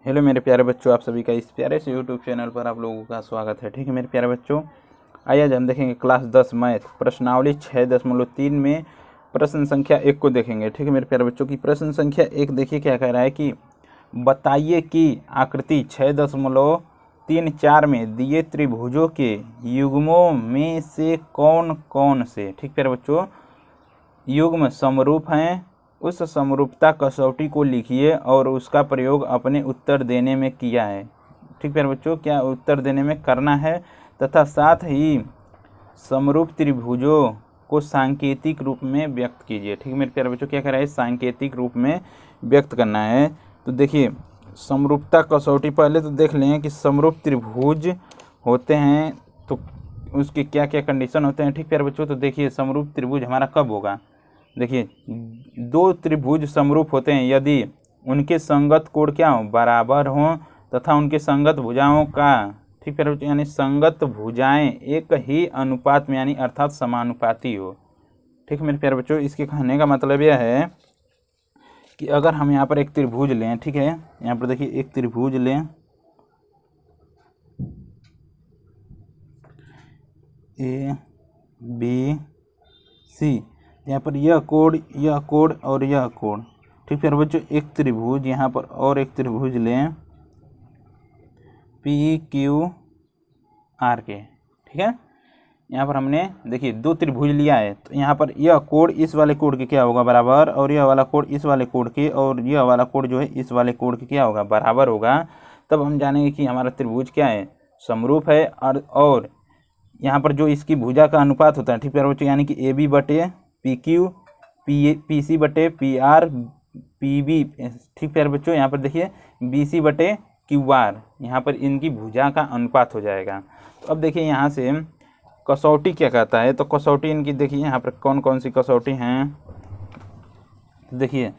Hello मेरे प्यारे बच्चों, आप सभी का इस प्यारे से यूट्यूब चैनल पर आप लोगों का स्वागत है। ठीक है मेरे प्यारे बच्चों, आइए आज हम देखेंगे क्लास 10 मैथ प्रश्नावली 6.3 में प्रश्न संख्या 1 को देखेंगे। ठीक है मेरे प्यारे बच्चों की प्रश्न संख्या 1 देखिए क्या कह रहा है कि बताइए कि आकृति 6.34 में दिए त्रिभुजों के युग्मों में से कौन कौन से, ठीक प्यारे बच्चों, युग्म समरूप हैं। उस समरूपता कसौटी को लिखिए और उसका प्रयोग अपने उत्तर देने में किया है। ठीक प्यारे बच्चों, क्या उत्तर देने में करना है तथा साथ ही समरूप त्रिभुजों को सांकेतिक रूप में व्यक्त कीजिए। ठीक है मेरे प्यारे बच्चों, क्या कह रहा है, सांकेतिक रूप में व्यक्त करना है। तो देखिए समरूपता कसौटी पहले तो देख लें कि समरूप त्रिभुज होते हैं तो उसके क्या क्या कंडीशन होते हैं। ठीक प्यारे बच्चों, तो देखिए समरूप त्रिभुज हमारा कब होगा। देखिए दो त्रिभुज समरूप होते हैं यदि उनके संगत कोण क्या हो, बराबर हों तथा उनके संगत भुजाओं का, ठीक प्यारे बच्चों, यानी संगत भुजाएं एक ही अनुपात में यानी अर्थात समानुपाती हो। ठीक मेरे प्यारे बच्चों, इसके कहने का मतलब यह है कि अगर हम यहाँ पर एक त्रिभुज लें, ठीक है, यहाँ पर देखिए एक त्रिभुज लें ए बी सी, यहाँ पर यह कोण और यह कोण, ठीक है बच्चों, एक त्रिभुज यहाँ पर और एक त्रिभुज लें पी क्यू आर के। ठीक है, यहाँ पर हमने देखिए दो त्रिभुज लिया है तो यहाँ पर यह कोण इस वाले कोण के क्या होगा, बराबर, और यह वाला कोण इस वाले कोण के, और यह वाला कोण जो है इस वाले कोण के क्या होगा, बराबर होगा। तब हम जानेंगे कि हमारा त्रिभुज क्या है, समरूप है। और यहाँ पर जो इसकी भुजा का अनुपात होता है, ठीक है बच्चों, यानी कि ए बी बटे पी क्यू, पी सी बटे पी आर पी बी, ठीक प्यारे बच्चों, यहाँ पर देखिए बी सी बटे क्यू आर, यहाँ पर इनकी भुजा का अनुपात हो जाएगा। तो अब देखिए यहाँ से कसौटी क्या कहता है, तो कसौटी इनकी देखिए यहाँ पर कौन कौन सी कसौटी हैं। देखिए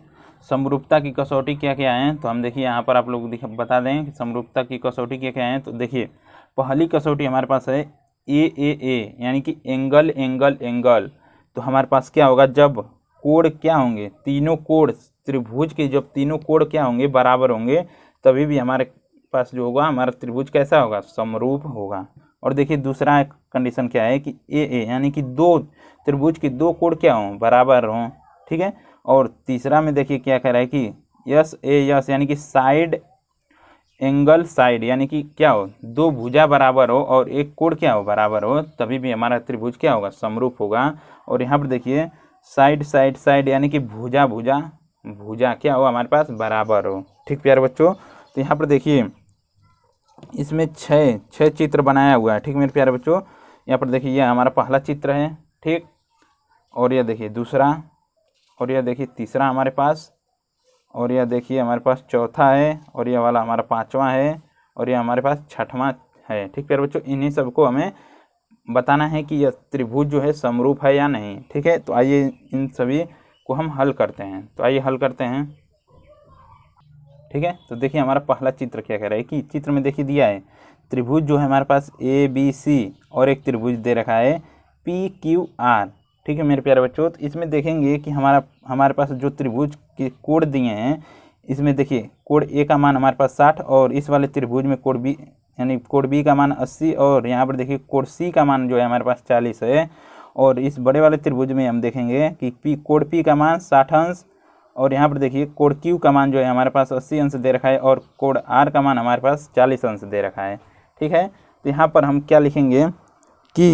समरूपता की कसौटी क्या क्या है, तो हम देखिए यहाँ पर आप लोग बता दें कि समरूपता की कसौटी क्या क्या है। तो देखिए पहली कसौटी हमारे पास है ए यानी कि एंगल एंगल एंगल। तो हमारे पास क्या होगा, जब कोण क्या होंगे, तीनों कोण त्रिभुज के जब तीनों कोण क्या होंगे, बराबर होंगे, तभी भी हमारे पास जो होगा हमारा त्रिभुज कैसा होगा, समरूप होगा। और देखिए दूसरा कंडीशन क्या है कि ए यानी कि दो त्रिभुज के दो कोण क्या हों, बराबर हों। ठीक है, और तीसरा में देखिए क्या कह रहा है कि यस यानी कि साइड एंगल साइड, यानी कि क्या हो, दो भुजा बराबर हो और एक कोण क्या हो, बराबर हो, तभी भी हमारा त्रिभुज क्या होगा, समरूप होगा। और यहाँ पर देखिए साइड साइड साइड, यानी कि भुजा भुजा भुजा क्या हो, हमारे पास बराबर हो। ठीक प्यारे बच्चों, तो यहाँ पर देखिए इसमें छः चित्र बनाया हुआ है। ठीक मेरे प्यारे बच्चों, यहाँ पर देखिए यह हमारा पहला चित्र है, ठीक, और यह देखिए दूसरा, और यह देखिए तीसरा हमारे पास, और यह देखिए हमारे पास चौथा है, और यह वाला हमारा पांचवा है, और यह हमारे पास छठवां है। ठीक प्यारे बच्चों, इन्हीं सबको हमें बताना है कि यह त्रिभुज जो है समरूप है या नहीं। ठीक है, तो आइए इन सभी को हम हल करते हैं। तो आइए हल करते हैं। ठीक है, तो देखिए हमारा पहला चित्र क्या कह रहा है कि चित्र में देखिए दिया है त्रिभुज जो है हमारे पास ए बी सी, और एक त्रिभुज दे रखा है पी क्यू आर। ठीक है मेरे प्यारे बच्चों, तो इसमें देखेंगे कि हमारे पास जो त्रिभुज के कोण दिए हैं, इसमें देखिए कोण ए का मान हमारे पास 60, और इस वाले त्रिभुज में कोण बी यानी कोण बी का मान 80, और यहाँ पर देखिए कोण सी का मान जो है हमारे पास 40 है। और इस बड़े वाले त्रिभुज में हम देखेंगे कि कोण पी का मान 60 अंश, और यहाँ पर देखिए कोण क्यू का मान जो है हमारे पास 80 अंश दे रखा है, और कोण आर का मान हमारे पास 40 अंश दे रखा है। ठीक है, तो यहाँ पर हम क्या लिखेंगे कि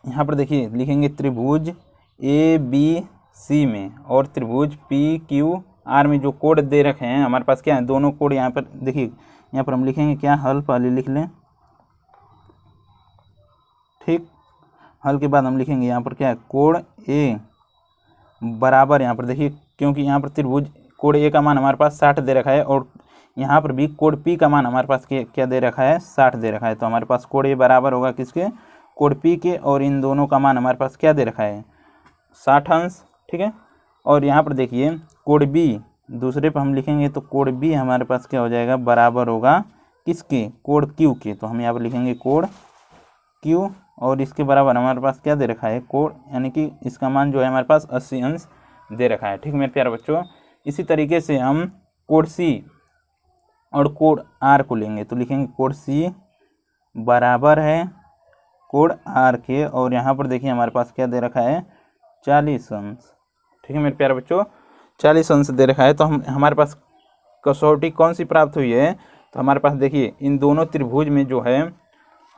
यहाँ पर देखिए लिखेंगे त्रिभुज ए बी सी में और त्रिभुज पी क्यू आर में जो कोण दे रखे हैं हमारे पास क्या है, दोनों कोण यहाँ पर देखिए, यहाँ पर हम लिखेंगे क्या, हल पहले लिख लें। ठीक, हल के बाद हम लिखेंगे यहाँ पर क्या है, कोण ए बराबर, यहाँ पर देखिए क्योंकि यहाँ पर त्रिभुज कोण ए का मान हमारे पास 60 दे रखा है, और यहाँ पर भी कोण पी का मान हमारे पास क्या दे रखा है, 60 दे रखा है। तो हमारे पास कोण ए बराबर होगा किसके, कोण पी के, और इन दोनों का मान हमारे पास क्या दे रखा है, 60 अंश। ठीक है, और यहाँ पर देखिए कोण बी दूसरे पर हम लिखेंगे तो कोण बी हमारे पास क्या हो जाएगा, बराबर होगा किसके, कोण क्यू के। तो हम यहाँ पर लिखेंगे कोण क्यू, और इसके बराबर हमारे पास क्या दे रखा है, कोण, यानी कि इसका मान जो है हमारे पास 80 अंश दे रखा है। ठीक मेरे प्यारे बच्चों, इसी तरीके से हम कोण सी और कोण आर को लेंगे तो लिखेंगे कोण सी बराबर है कोण आर के, और यहाँ पर देखिए हमारे पास क्या दे रखा है 40 अंश। ठीक है मेरे प्यारे बच्चों, 40 अंश दे रखा है। तो हम हमारे पास कसौटी कौन सी प्राप्त हुई है, तो हमारे पास देखिए इन दोनों त्रिभुज में जो है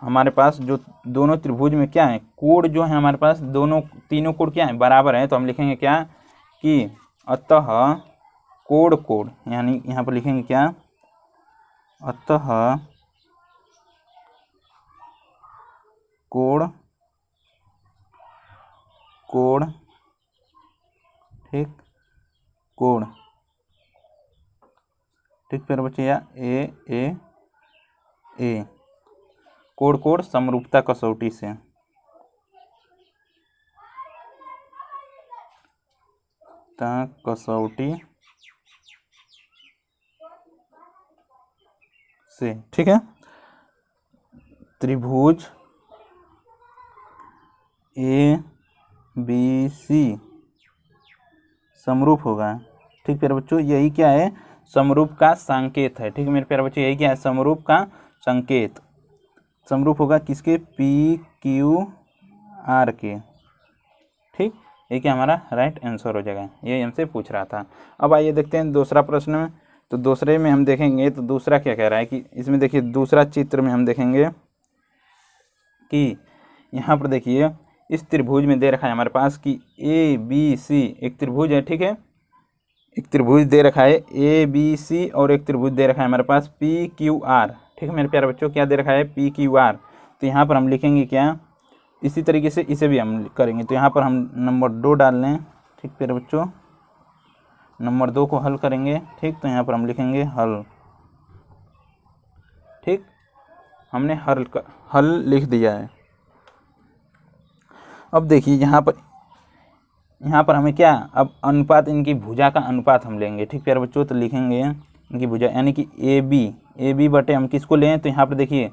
हमारे पास जो दोनों त्रिभुज में क्या है कोण जो है हमारे पास दोनों तीनों कोण क्या है बराबर है। तो हम लिखेंगे क्या कि अतः कोण कोण, यानी यहाँ पर लिखेंगे क्या अतः कोण कोण ठीक कोण ठीक फिर बच्चे या ए कोण कोण समरूपता कसौटी से कसौटी से। ठीक है, त्रिभुज ए बी सी समरूप होगा। ठीक प्यारे बच्चों, यही क्या है समरूप का संकेत है। ठीक है मेरे प्यारे बच्चों, यही क्या है समरूप का संकेत। समरूप होगा किसके पी क्यू आर के। ठीक, ये क्या हमारा राइट आंसर हो जाएगा, ये हमसे पूछ रहा था। अब आइए देखते हैं दूसरा प्रश्न में। तो दूसरे में हम देखेंगे तो दूसरा क्या कह रहा है कि इसमें देखिए दूसरा चित्र में हम देखेंगे कि यहाँ पर देखिए इस त्रिभुज में दे रखा है हमारे पास कि ए बी सी एक त्रिभुज है। ठीक है, एक त्रिभुज दे रखा है ए बी सी और एक त्रिभुज दे रखा है हमारे पास पी क्यू आर। ठीक है मेरे प्यारे बच्चों, क्या दे रखा है पी क्यू आर। तो यहाँ पर हम लिखेंगे क्या इसी तरीके से इसे भी हम करेंगे। तो यहाँ पर हम नंबर 2 डाल लें। ठीक प्यारे बच्चों, नंबर 2 को हल करेंगे। ठीक, तो यहाँ पर हम लिखेंगे हल। ठीक, हमने हल लिख दिया है। अब देखिए यहाँ पर हमें क्या अब अनुपात इनकी भुजा का अनुपात हम लेंगे। ठीक प्यारे बच्चों, तो लिखेंगे इनकी भुजा यानी कि ए बी बटे हम किसको लें, तो यहाँ पर देखिए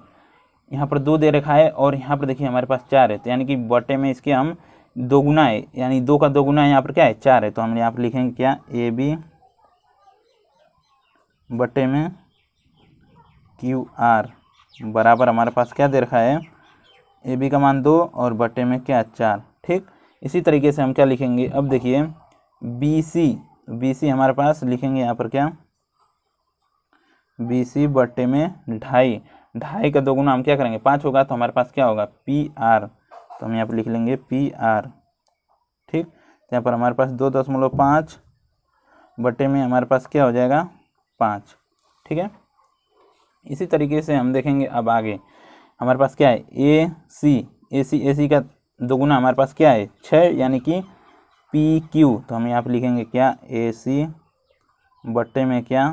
यहाँ पर 2 दे रखा है और यहाँ पर देखिए हमारे पास 4 है। तो यानी कि बटे में इसके हम 2 गुना है, यानी 2 का 2 गुना है यहाँ पर क्या है 4 है। तो हम यहाँ पर लिखेंगे क्या ए बी बटे में क्यू आर बराबर हमारे पास क्या दे रखा है ए बी का मान 2 और बटे में क्या 4। ठीक, इसी तरीके से हम क्या लिखेंगे अब देखिए बी सी हमारे पास लिखेंगे यहाँ पर क्या बी सी बटे में 2.5 का 2 गुना हम क्या करेंगे 5 होगा। तो हमारे पास क्या होगा पी आर। तो हम यहाँ पर लिख लेंगे पी आर। ठीक, तो यहाँ पर हमारे पास 2.5 बटे में हमारे पास क्या हो जाएगा 5। ठीक है, इसी तरीके से हम देखेंगे अब आगे हमारे पास क्या है ए सी का 2 गुना हमारे पास क्या है 6 यानी कि पी क्यू। तो हम यहाँ पर लिखेंगे क्या ए सी बटे में क्या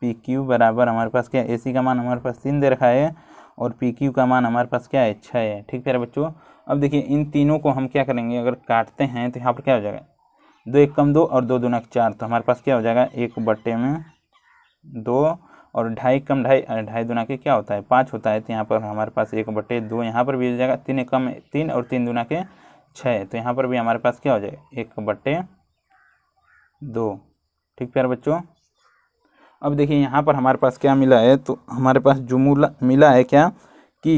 पी क्यू बराबर हमारे पास क्या ए सी का मान हमारे पास 3 दे रखा है और पी क्यू का मान हमारे पास क्या है 6 है। ठीक प्यारे बच्चों, अब देखिए इन तीनों को हम क्या करेंगे अगर काटते हैं तो यहाँ पर क्या हो जाएगा 2 1 कम 2 और 2 दूना 4। तो हमारे पास क्या हो जाएगा 1 बटे में 2 और 2.5 कम 2.5 2.5 दूना के क्या होता है 5 होता है। तो यहाँ पर हमारे पास 1 बटे 2 यहाँ पर भी हो जाएगा 3 1 कम 3 और 3 दूना के 6। तो यहाँ पर भी हमारे पास क्या हो जाएगा 1 बटे 2। ठीक प्यारे बच्चों, अब देखिए यहाँ पर हमारे पास क्या मिला है, तो हमारे पास जो मिला है क्या कि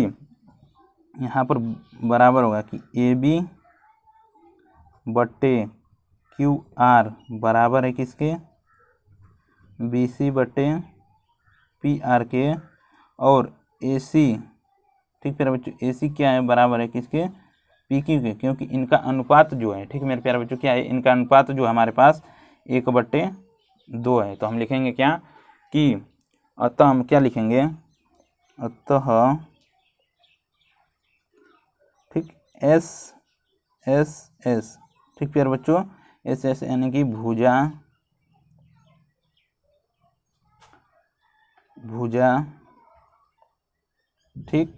यहाँ पर बराबर होगा कि ए बी बटे क्यू आर बराबर है किसके बी सी बटे पी आर के और ए सी। ठीक प्यारे बच्चों, ए सी क्या है बराबर है किसके पी क्यू के, क्योंकि इनका अनुपात जो है ठीक मेरे प्यारे बच्चों क्या है इनका अनुपात जो हमारे पास 1 बटे 2 है। तो हम लिखेंगे क्या कि अतः हम क्या लिखेंगे अतः ठीक एस ठीक प्यारे बच्चों एस यानी कि भुजा ठीक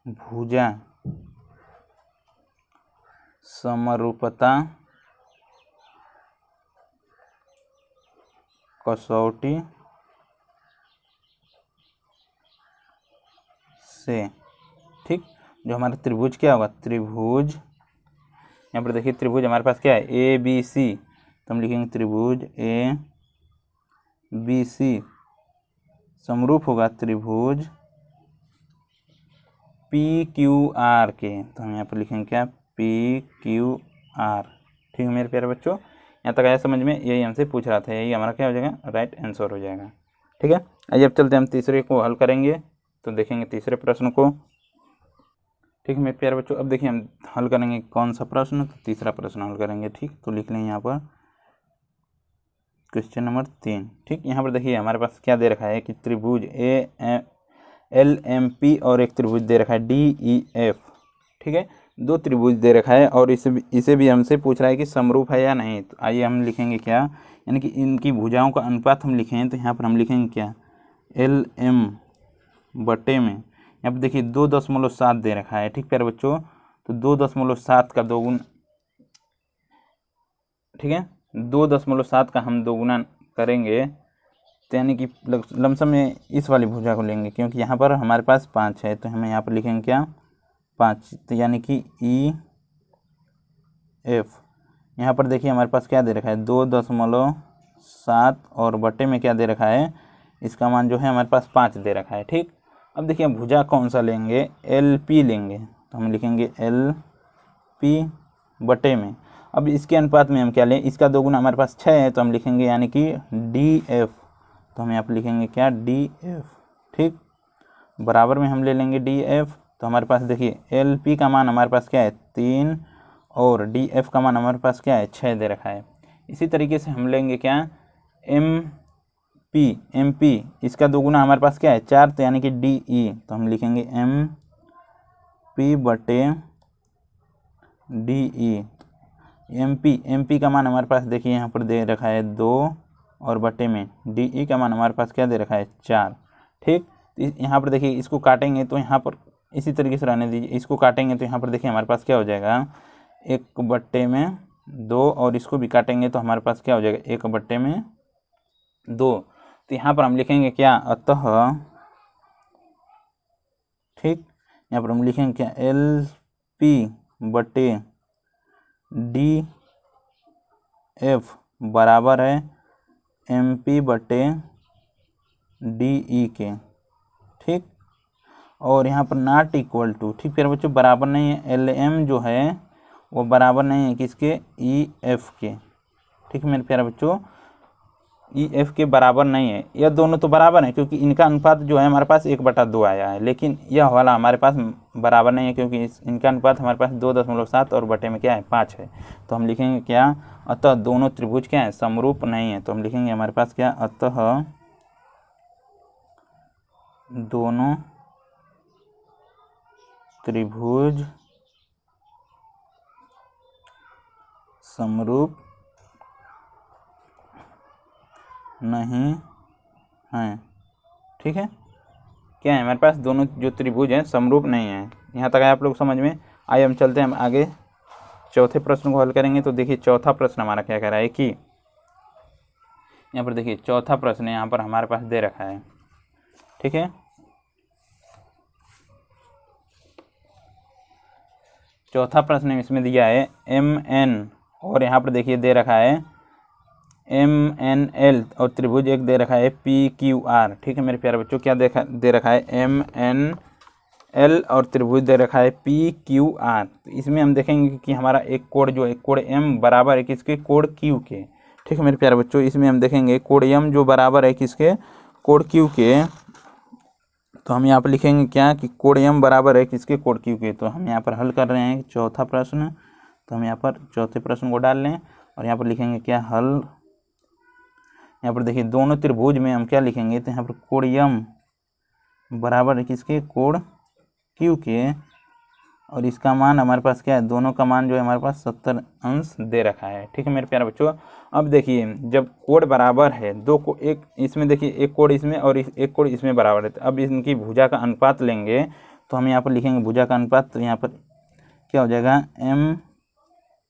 भुजा समरूपता कसौटी से। ठीक, जो हमारा त्रिभुज क्या होगा त्रिभुज यहाँ पर देखिए त्रिभुज हमारे पास क्या है ए बी सी। तो हम लिखेंगे त्रिभुज ए बी सी समरूप होगा त्रिभुज पी क्यू आर के। तो हम यहाँ पर लिखेंगे क्या, पी क्यू आर। ठीक है मेरे प्यारे बच्चों, यहाँ तक आया समझ में? यही हमसे पूछ रहा था, यही हमारा क्या हो जाएगा, राइट आंसर हो जाएगा। ठीक है, आइए अब चलते हैं, हम तीसरे को हल करेंगे। तो देखेंगे तीसरे प्रश्न को। ठीक है मेरे प्यारे बच्चों, अब देखिए हम हल करेंगे कौन सा प्रश्न, तो तीसरा प्रश्न हल करेंगे। ठीक, तो लिख लें यहाँ पर क्वेश्चन नंबर 3। ठीक, यहाँ पर देखिए हमारे पास क्या दे रखा है कि त्रिभुज LMP और एक त्रिभुज दे रखा है DEF। ठीक है, दो त्रिभुज दे रखा है और इसे भी हमसे पूछ रहा है कि समरूप है या नहीं। तो आइए हम लिखेंगे क्या, यानी कि इनकी भुजाओं का अनुपात हम लिखें। तो यहाँ पर हम लिखेंगे क्या, LM बटे में, यहाँ पर देखिए 2.7 दे रखा है। ठीक प्यारे बच्चों, तो 2.7 का दोगुना, ठीक है, 2.7 का हम दोगुना करेंगे तो यानी कि लमसम में इस वाली भुजा को लेंगे, क्योंकि यहाँ पर हमारे पास 5 है। तो हमें यहाँ पर लिखेंगे क्या, 5। तो यानी कि EF, यहाँ पर देखिए हमारे पास क्या दे रखा है, 2.7 और बटे में क्या दे रखा है, इसका मान जो है हमारे पास 5 दे रखा है। ठीक, अब देखिए हम भुजा कौन सा लेंगे, LP लेंगे। तो हम लिखेंगे LP बटे में, अब इसके अनुपात में हम क्या लें, इसका दोगुना हमारे पास 6 है, तो हम लिखेंगे यानी कि DF। तो हम यहाँ पर लिखेंगे क्या, DF। ठीक, बराबर में हम ले लेंगे DF। तो हमारे पास देखिए LP का मान हमारे पास क्या है, 3, और DF का मान हमारे पास क्या है, 6 दे रखा है। इसी तरीके से हम लेंगे क्या, MP, इसका दोगुना हमारे पास क्या है, 4, तो यानी कि DE। तो हम लिखेंगे MP बटे DE। MP का मान हमारे पास देखिए यहाँ पर दे रखा है 2, और बटे में DE का मान हमारे पास क्या दे रखा है, 4। ठीक, यहाँ पर देखिए इसको काटेंगे तो यहाँ पर इसी तरीके से रहने दीजिए, इसको काटेंगे तो यहाँ पर देखिए हमारे पास क्या हो जाएगा, 1/2, और इसको भी काटेंगे तो हमारे पास क्या हो जाएगा, 1/2। तो यहाँ पर हम लिखेंगे क्या, अतः, ठीक, यहाँ पर हम लिखेंगे क्या, LP बटे DF बराबर है MP बटे DE के। ठीक, और यहाँ पर नॉट इक्वल टू, ठीक फिर बच्चों बराबर नहीं है, LM जो है वो बराबर नहीं है किसके, EF के। ठीक है मेरे प्यारे बच्चों, EF के बराबर नहीं है। यह दोनों तो बराबर है क्योंकि इनका अनुपात जो है हमारे पास 1/2 आया है, लेकिन यह वाला हमारे पास बराबर नहीं है क्योंकि इनका अनुपात हमारे पास 2.7 और बटे में क्या है, 5 है। तो हम लिखेंगे क्या, अतः दोनों त्रिभुज क्या है, समरूप नहीं है। तो हम लिखेंगे हमारे पास क्या, अतः दोनों त्रिभुज समरूप नहीं हैं। ठीक है, क्या है हमारे पास, दोनों जो त्रिभुज हैं समरूप नहीं है। यहाँ तक आए आप लोग समझ में? आइए हम चलते हैं, हम आगे चौथे प्रश्न को हल करेंगे। तो देखिए चौथा प्रश्न हमारा क्या कह रहा है कि यहाँ पर देखिए चौथा प्रश्न यहाँ पर हमारे पास दे रखा है। ठीक है, चौथा प्रश्न इसमें दिया है MN, और यहाँ पर देखिए दे रखा है MNL, और त्रिभुज एक दे रखा है PQR। ठीक है मेरे प्यारे बच्चों, क्या दे रखा है, MNL और त्रिभुज दे रखा है PQR। तो इसमें हम देखेंगे कि हमारा एक कोण जो है, कोण M बराबर है किसके, कोण Q के। ठीक है मेरे प्यारे बच्चों, इसमें हम देखेंगे कोण M जो बराबर है किसके, कोण Q के। तो हम यहाँ पर लिखेंगे क्या कि कोण M बराबर है किसके, कोण Q के। तो हम यहाँ पर हल कर रहे हैं चौथा प्रश्न। तो हम यहाँ पर चौथे प्रश्न को डाल लें और यहाँ पर लिखेंगे क्या, हल। यहाँ पर देखिए दोनों त्रिभुज में हम क्या लिखेंगे, तो यहाँ पर कोण M बराबर है किसके, कोण Q के, और इसका मान हमारे पास क्या है, दोनों का मान जो है हमारे पास 70 अंश दे रखा है। ठीक है मेरे प्यारे बच्चों, अब देखिए जब कोण बराबर है, दो को एक इसमें देखिए, एक कोण इसमें और एक कोण इसमें बराबर है, तो अब इनकी भुजा का अनुपात लेंगे। तो हम यहाँ पर लिखेंगे भुजा का अनुपात, तो यहाँ पर क्या हो जाएगा,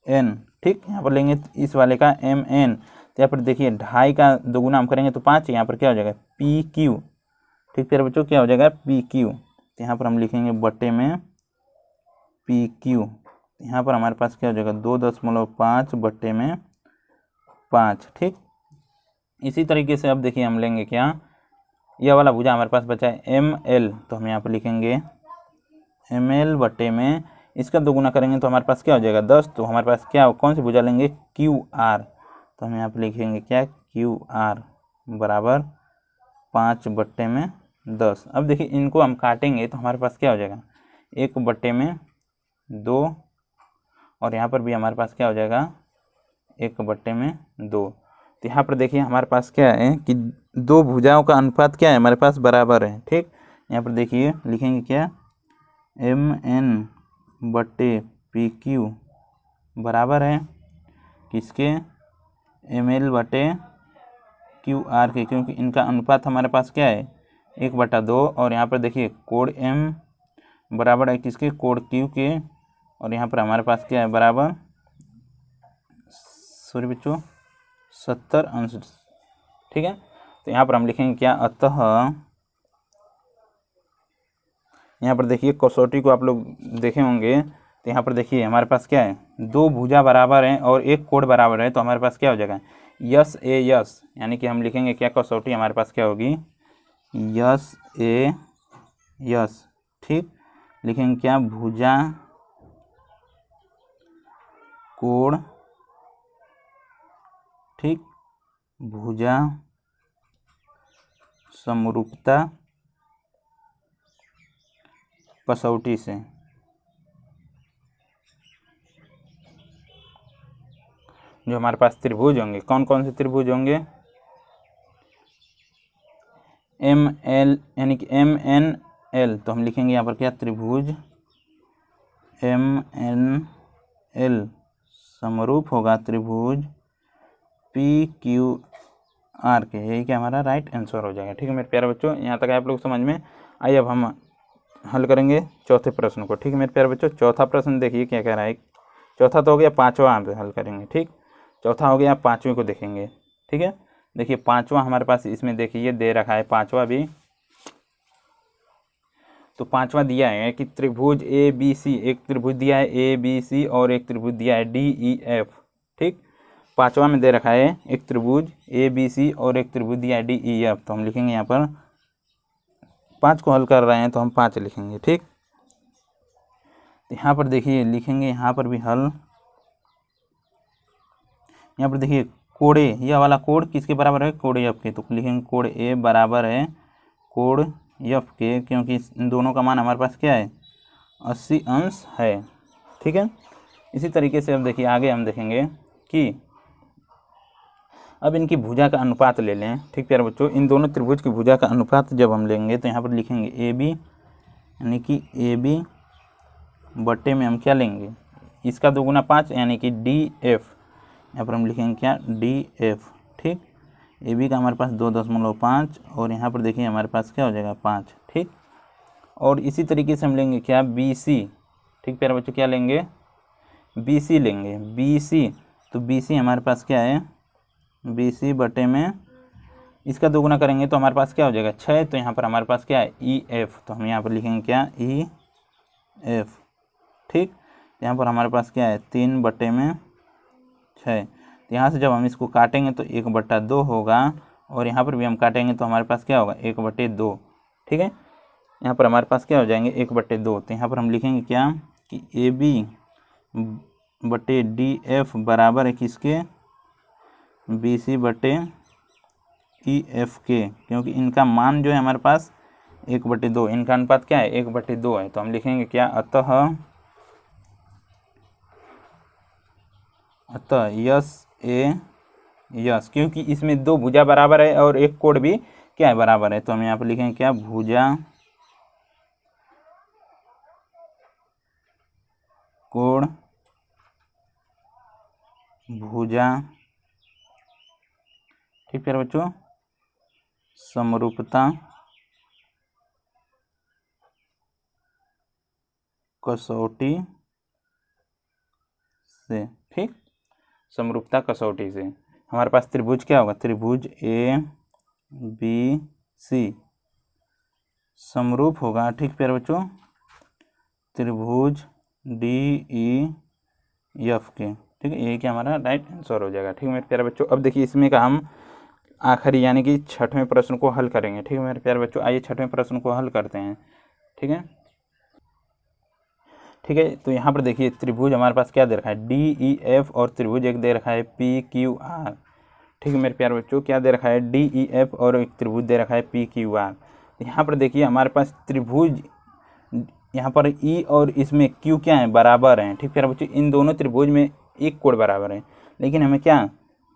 MN। ठीक, यहाँ पर लेंगे इस वाले का MN, तो यहाँ पर देखिए 2.5 का दोगुना हम करेंगे तो 5, यहाँ पर क्या हो जाएगा, PQ। ठीक प्यारे बच्चों, क्या हो जाएगा, PQ। तो यहाँ पर हम लिखेंगे बटे में PQ। यहाँ पर हमारे पास क्या हो जाएगा, 2.5 बटे में 5। ठीक, इसी तरीके से अब देखिए हम लेंगे क्या, यह वाला भुजा हमारे पास बचा है एम एल, तो हम यहाँ पर लिखेंगे एम एल बटे में इसका दोगुना करेंगे तो हमारे पास क्या हो जाएगा 10, तो हमारे पास क्या कौन सी भुजा लेंगे क्यू आर, तो हम यहाँ पर लिखेंगे क्या क्यू आर बराबर 5/10। अब देखिए इनको हम काटेंगे तो हमारे पास क्या हो जाएगा 1/2, और यहाँ पर भी हमारे पास क्या हो जाएगा 1/2। तो यहाँ पर देखिए हमारे पास क्या है कि दो भुजाओं का अनुपात क्या है हमारे पास बराबर है। ठीक, यहाँ पर देखिए लिखेंगे क्या एम एन बटे पी क्यू बराबर है किसके एम एल बटे क्यू आर के, क्योंकि इनका अनुपात हमारे पास क्या है 1/2। और यहाँ पर देखिए कोड एम बराबर है किसके कोड क्यू के, और यहाँ पर हमारे पास क्या है बराबर सॉरी बच्चों 70 अंश। ठीक है, तो यहाँ पर हम लिखेंगे क्या अतः, यहाँ पर देखिए कसौटी को आप लोग देखे होंगे, तो यहाँ पर देखिए हमारे पास क्या है दो भुजा बराबर हैं और एक कोण बराबर है, तो हमारे पास क्या हो जाएगा यस ए यस, यानी कि हम लिखेंगे क्या कसौटी हमारे पास क्या होगी यस ए यस। ठीक, लिखेंगे क्या भुजा कोण, ठीक भुजा समरूपता कसौटी से। जो हमारे पास त्रिभुज होंगे कौन कौन से त्रिभुज होंगे एम एल यानी कि एम एन एल, तो हम लिखेंगे यहाँ पर क्या त्रिभुज एम एन एल समरूप होगा त्रिभुज पी क्यू आर के, यही क्या हमारा राइट आंसर हो जाएगा। ठीक है मेरे प्यारे बच्चों, यहाँ तक आप लोग समझ में आइए अब हम हल करेंगे चौथे प्रश्न को। ठीक है मेरे प्यारे बच्चों, चौथा प्रश्न देखिए क्या कह रहा है, चौथा तो हो गया, पांचवा हम हल करेंगे। ठीक, चौथा हो गया, पांचवें को देखेंगे। ठीक है, देखिए पांचवा हमारे पास इसमें देखिए दे रखा है पांचवा भी, तो पांचवा दिया है कि त्रिभुज ए बी सी, एक त्रिभुज दिया है ए बी सी और एक त्रिभुज दिया है डी ई एफ। ठीक, पांचवा में दे रखा है एक त्रिभुज ए बी सी और एक त्रिभुज दिया है डी ई एफ, तो हम लिखेंगे यहाँ पर 5 को हल कर रहे हैं तो हम 5 लिखेंगे। ठीक, यहाँ पर देखिए लिखेंगे यहाँ पर भी हल, यहाँ पर देखिए कोण ए, यह वाला कोण किसके बराबर है कोण एफ के, तो लिखेंगे कोण ए बराबर है कोण एफ के, क्योंकि इन दोनों का मान हमारे पास क्या है 80 अंश है। ठीक है, इसी तरीके से अब देखिए आगे हम देखेंगे कि अब इनकी भुजा का अनुपात ले लें। ठीक प्यारे बच्चों, इन दोनों त्रिभुज की भुजा का अनुपात जब हम लेंगे तो यहाँ पर लिखेंगे ए बी, यानी कि ए बी बटे में हम क्या लेंगे इसका दोगुना 5 यानी कि डी एफ, यहाँ पर हम लिखेंगे क्या डी एफ। ठीक, ए बी का हमारे पास 2.5 और यहाँ पर देखिए हमारे पास क्या हो जाएगा 5। ठीक, और इसी तरीके से हम लेंगे क्या बी सी। ठीक प्यारे बच्चों, क्या लेंगे बी सी लेंगे, बी सी, तो बी सी हमारे पास क्या है बी सी बटे में इसका दोगुना करेंगे तो हमारे पास क्या हो जाएगा 6, तो यहाँ पर हमारे पास क्या है ई एफ, तो हम यहाँ पर लिखेंगे क्या ई एफ। ठीक, यहाँ पर हमारे पास क्या है 3/6, तो यहाँ से जब हम इसको काटेंगे तो 1/2 होगा, और यहाँ पर भी हम काटेंगे तो हमारे पास क्या होगा 1/2। ठीक है, यहाँ पर हमारे पास क्या हो जाएंगे 1/2, तो यहाँ पर हम लिखेंगे क्या कि ए बी बटे डी एफ बराबर है किसके बी सी बटे ई एफ के, क्योंकि इनका मान जो है हमारे पास 1/2, इनका अनुपात क्या है 1/2 है, तो हम लिखेंगे क्या अतः यस ए यस, क्योंकि इसमें दो भुजा बराबर है और एक कोण भी क्या है बराबर है, तो हम यहाँ पर लिखेंगे क्या भुजा कोण भुजा। ठीक है बच्चों, समरूपता कसौटी से। ठीक, समरूपता कसौटी से हमारे पास त्रिभुज क्या होगा त्रिभुज ए बी सी समरूप होगा। ठीक प्यारे बच्चों त्रिभुज डी ई एफ के। ठीक है, ये क्या हमारा राइट आंसर हो जाएगा। ठीक है मेरे प्यारे बच्चों, अब देखिए इसमें का हम आखिरी यानी कि छठवें प्रश्न को हल करेंगे। ठीक है मेरे प्यारे बच्चों, आइए छठवें प्रश्न को हल करते हैं। ठीक है, ठीक है। तो यहाँ पर देखिए त्रिभुज हमारे पास क्या दे रखा है, डी ई एफ, और त्रिभुज एक दे रखा है पी क्यू आर। ठीक है मेरे प्यारे बच्चों, क्या दे रखा है, डी ई एफ, और एक त्रिभुज दे रखा है पी क्यू आर। यहाँ पर देखिए हमारे पास त्रिभुज, यहाँ पर ई और इसमें क्यू क्या है, बराबर हैं। ठीक प्यारे बच्चों, इन दोनों त्रिभुज में एक कोण बराबर है, लेकिन हमें क्या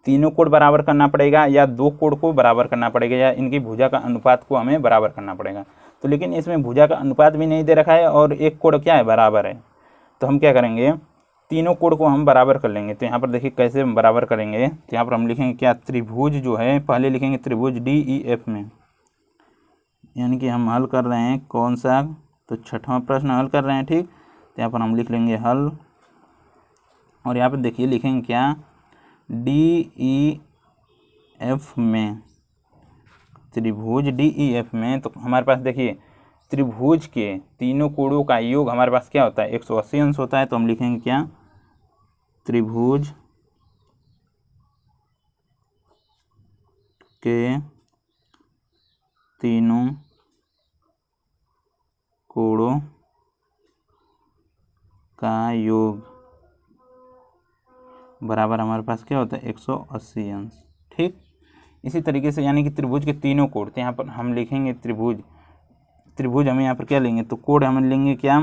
तीनों कोण बराबर करना पड़ेगा, या दो कोण को बराबर करना पड़ेगा, या इनकी भुजा का अनुपात को हमें बराबर करना पड़ेगा। तो लेकिन इसमें भुजा का अनुपात भी नहीं दे रखा है और एक कोण क्या है, बराबर है। तो हम क्या करेंगे, तीनों कोण को हम बराबर कर लेंगे। तो यहाँ पर देखिए कैसे हम बराबर करेंगे, तो यहाँ पर हम लिखेंगे क्या, त्रिभुज जो है पहले लिखेंगे त्रिभुज डी ई एफ में, यानी कि हम हल कर रहे हैं कौन सा, तो छठवां प्रश्न हल कर रहे हैं। ठीक, तो यहाँ पर हम लिख लेंगे हल, और यहाँ पर देखिए लिखेंगे क्या, डी ई एफ में, त्रिभुज डी ई एफ में। तो हमारे पास देखिए त्रिभुज के तीनों कोणों का योग हमारे पास क्या होता है, 180 अंश होता है। तो हम लिखेंगे क्या, त्रिभुज के तीनों कोणों का योग बराबर हमारे पास क्या होता है, 180 अंश। ठीक, इसी तरीके से यानी कि त्रिभुज के तीनों कोण, तो यहाँ पर हम लिखेंगे त्रिभुज हमें यहाँ पर क्या लेंगे, तो कोण हमें लेंगे क्या,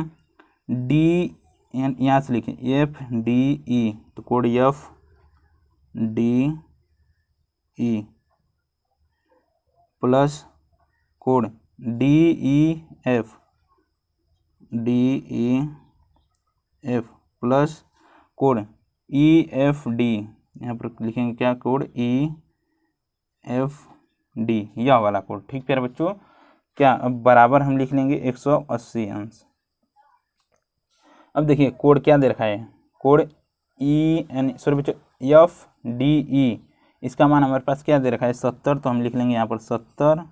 डी, यहाँ से लिखें एफ डी ई, तो कोण एफ डी ई प्लस कोण डी ई एफ प्लस कोण ई एफ डी, यहाँ पर लिखेंगे क्या, कोण ई एफ डी, यह वाला कोण। ठीक प्यारे बच्चों, क्या अब बराबर हम लिख लेंगे 180 अंश। अब देखिए कोण क्या दे रखा है, कोण ई एन सॉरी बच्चों एफ डी ई, इसका मान हमारे पास क्या दे रखा है, 70। तो हम लिख लेंगे यहाँ पर 70,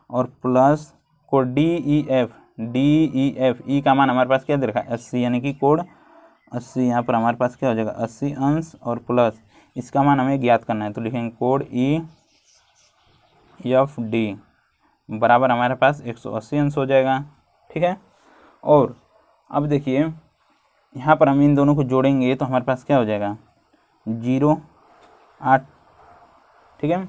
और प्लस कोण डी ई एफ, ई का मान हमारे पास क्या दे रखा है, 80, यानी कि कोण 80, यहाँ पर हमारे पास क्या हो जाएगा, 80 अंश, और प्लस इसका मान हमें ज्ञात करना है। तो लिखेंगे कोण ई एफ डी बराबर हमारे पास 180 अंश हो जाएगा। ठीक है, और अब देखिए यहाँ पर हम इन दोनों को जोड़ेंगे तो हमारे पास क्या हो जाएगा, 0.8। ठीक है,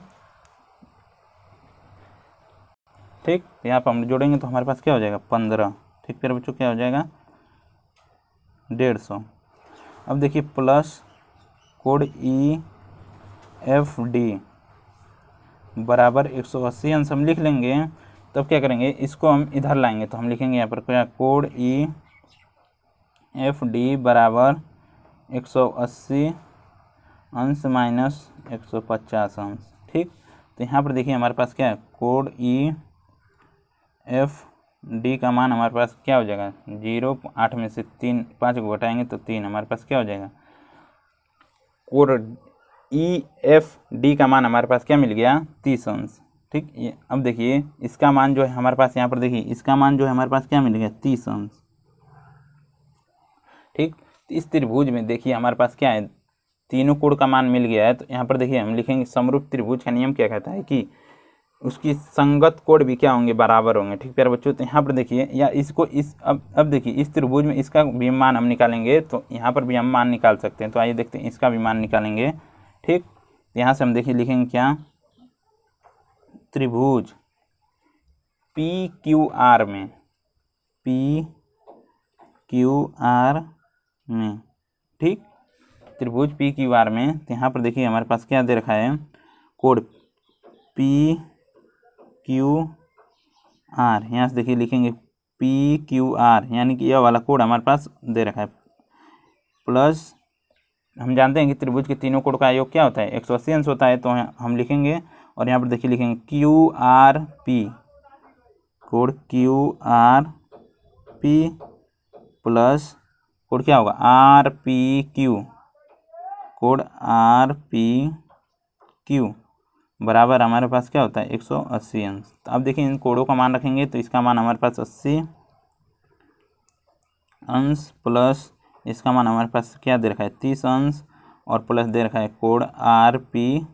ठीक, यहाँ पर हम जोड़ेंगे तो हमारे पास क्या हो जाएगा, 15। ठीक फिर बच्चों क्या हो जाएगा, 150। अब देखिए प्लस कोण ई एफ डी बराबर 180 अंश हम लिख लेंगे। तब क्या करेंगे, इसको हम इधर लाएंगे, तो हम लिखेंगे यहाँ पर क्या, कोण ई एफ डी बराबर 180 अंश माइनस 150 अंश। ठीक, तो यहाँ पर देखिए हमारे पास क्या है, कोण ई एफ डी का मान हमारे पास क्या हो जाएगा, 0, 8 में से 3 5 को घटाएंगे तो 3, हमारे पास क्या हो जाएगा, कोण ई एफ डी का मान हमारे पास क्या मिल गया, 30 अंश। ठीक, ये अब देखिए इसका मान जो है हमारे पास, यहाँ पर देखिए इसका मान जो है हमारे पास क्या मिल गया, 30 अंश। ठीक, तो इस त्रिभुज में देखिए हमारे पास क्या है, तीनों कोण का मान मिल गया है। तो यहाँ पर देखिए हम लिखेंगे समरूप त्रिभुज का नियम क्या कहता है कि उसकी संगत कोण भी क्या होंगे, बराबर होंगे। ठीक प्यारे बच्चों, तो यहाँ पर देखिए या इसको इस अब देखिए इस त्रिभुज में इसका भी मान हम निकालेंगे, तो यहाँ पर भी हम मान निकाल सकते हैं। तो आइए देखते हैं इसका भी मान निकालेंगे। ठीक, तो यहाँ से हम देखिए लिखेंगे क्या, त्रिभुज पी क्यू आर में, पी क्यू आर में, ठीक, त्रिभुज पी क्यू आर में। तो यहाँ पर देखिए हमारे पास क्या दे रखा है, कोण पी क्यू आर, यहाँ से देखिए लिखेंगे पी क्यू आर, यानी कि यह वाला कोण हमारे पास दे रखा है, प्लस हम जानते हैं कि त्रिभुज के तीनों कोण का योग क्या होता है, 180 अंश होता है। तो हम लिखेंगे, और यहाँ पर देखिए लिखेंगे क्यू आर पी, कोण क्यू आर पी प्लस कोण क्या होगा, आर पी क्यू, कोण आर पी क्यू बराबर हमारे पास क्या होता है, 180 अंश। तो अब देखिए इन कोणों का मान रखेंगे तो इसका मान हमारे पास 80 अंश, प्लस इसका मान हमारे पास क्या दे रखा है, 30 अंश, और प्लस दे रखा है कोण आर पी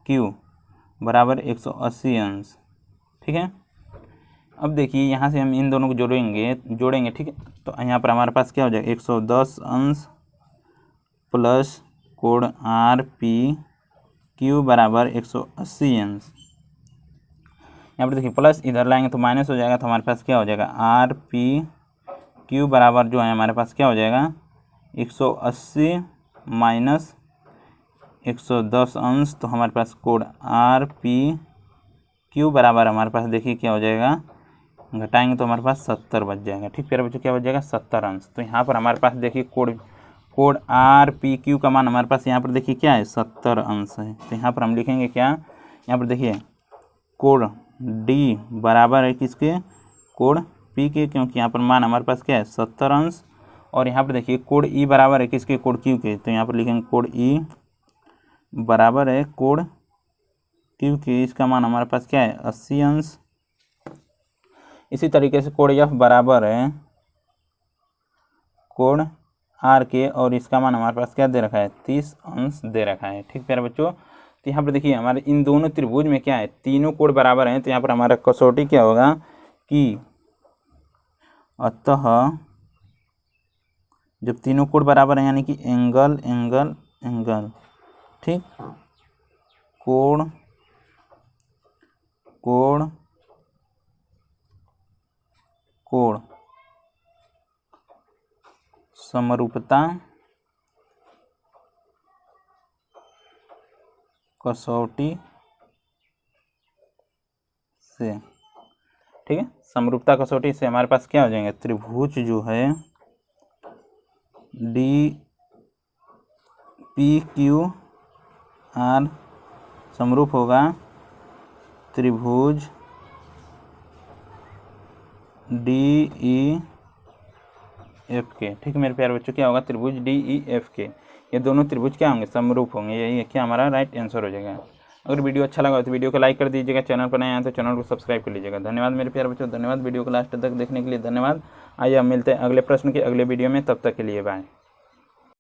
क्यू बराबर 180 अंश। ठीक है, अब देखिए यहाँ से हम इन दोनों को जोड़ेंगे ठीक है। तो यहाँ पर हमारे पास क्या हो जाएगा 110 अंश प्लस कोण आर पी क्यू बराबर 180 अंश। यहाँ पर देखिए प्लस इधर लाएंगे तो माइनस हो जाएगा, तो हमारे पास क्या हो जाएगा आर पी क्यू बराबर जो है हमारे पास क्या हो जाएगा 180 माइनस 110 अंश। तो हमारे पास कोण आर पी क्यू बराबर हमारे पास देखिए क्या हो जाएगा, घटाएंगे तो हमारे पास 70 बच जाएगा। ठीक, प्यारे बच्चों क्या बच जाएगा 70 अंश। तो यहाँ पर हमारे पास देखिए कोण आर पी क्यू का मान हमारे पास यहाँ पर देखिए क्या है 70 अंश है। तो यहाँ पर हम लिखेंगे क्या, यहाँ पर देखिए कोण डी बराबर है किसके, कोण पी के, क्योंकि यहाँ पर मान हमारे पास क्या है 70 अंश। और यहाँ पर देखिए कोण ई बराबर है किसके, कोण क्यू के। तो यहाँ पर लिखेंगे कोण ई बराबर है कोण क्यू के, इसका मान हमारे पास क्या है 80 अंश। इसी तरीके से कोण एफ बराबर है कोण आर के, और इसका मान हमारे पास क्या दे रखा है 30 अंश दे रखा है। ठीक प्यारे बच्चों, तो यहाँ पर देखिए हमारे इन दोनों त्रिभुज में क्या है, तीनों कोण बराबर हैं। तो यहाँ पर हमारा कसौटी क्या होगा कि अतः जब तीनों कोण बराबर हैं यानी कि एंगल एंगल एंगल, ठीक, कोण कोण कोण समरूपता कसौटी से, ठीक है, समरूपता कसौटी से हमारे पास क्या हो जाएंगे, त्रिभुज जो है डी पी क्यू आर समरूप होगा त्रिभुज डी ई एफ के। ठीक है मेरे प्यारे बच्चों, क्या होगा त्रिभुज डी ई एफ के, ये दोनों त्रिभुज क्या होंगे समरूप होंगे। यही क्या हमारा राइट आंसर हो जाएगा। अगर वीडियो अच्छा लगा तो वीडियो को लाइक कर दीजिएगा, चैनल पर नए आए तो चैनल को सब्सक्राइब कर लीजिएगा। धन्यवाद मेरे प्यारे बच्चों, धन्यवाद वीडियो को लास्ट तक देखने के लिए, धन्यवाद। आइए अब मिलते हैं अगले प्रश्न के अगले वीडियो में, तब तक के लिए बाय।